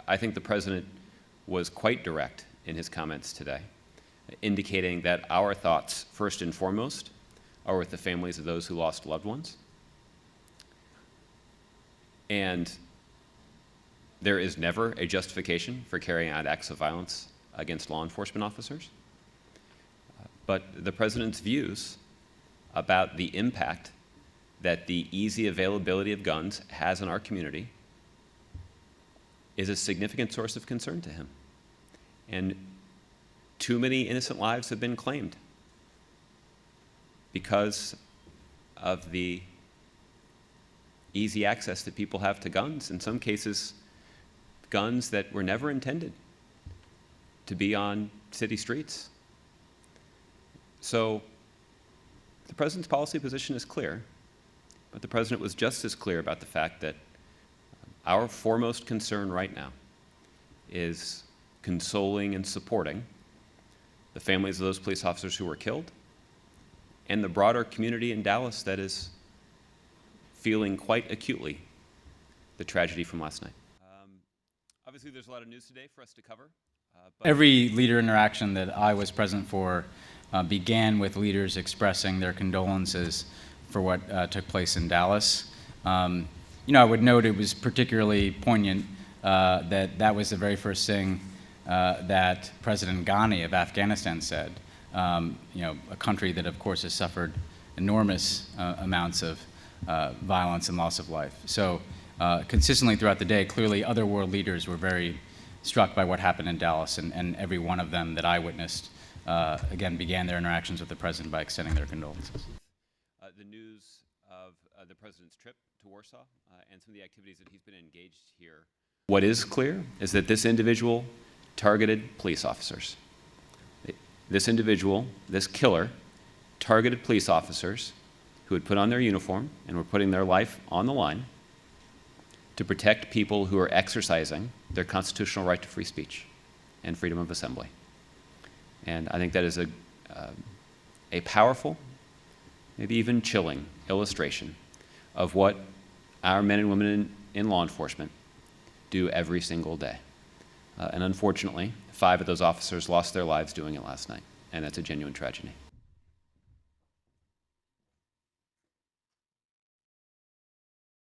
I think the President was quite direct in his comments today, indicating that our thoughts, first and foremost, are with the families of those who lost loved ones. And there is never a justification for carrying out acts of violence against law enforcement officers. But the President's views about the impact that the easy availability of guns has in our community is a significant source of concern to him. And too many innocent lives have been claimed because of the easy access that people have to guns, in some cases guns that were never intended to be on city streets. So the President's policy position is clear, but the President was just as clear about the fact that our foremost concern right now is consoling and supporting the families of those police officers who were killed and the broader community in Dallas that is feeling quite acutely the tragedy from last night. Obviously, there's a lot of news today for us to cover. Every leader interaction that I was present for began with leaders expressing their condolences for what took place in Dallas. I would note it was particularly poignant that was the very first thing that President Ghani of Afghanistan said. A country that, of course, has suffered enormous amounts of violence and loss of life. So consistently throughout the day, clearly other world leaders were very struck by what happened in Dallas, and every one of them that I witnessed, again, began their interactions with the President by extending their condolences. The news of the President's trip to Warsaw and some of the activities that he's been engaged here. What is clear is that this individual targeted police officers. This individual, this killer, targeted police officers who had put on their uniform and were putting their life on the line to protect people who are exercising their constitutional right to free speech and freedom of assembly. And I think that is a powerful, maybe even chilling illustration of what our men and women in law enforcement do every single day. And unfortunately, 5 of those officers lost their lives doing it last night, and that's a genuine tragedy.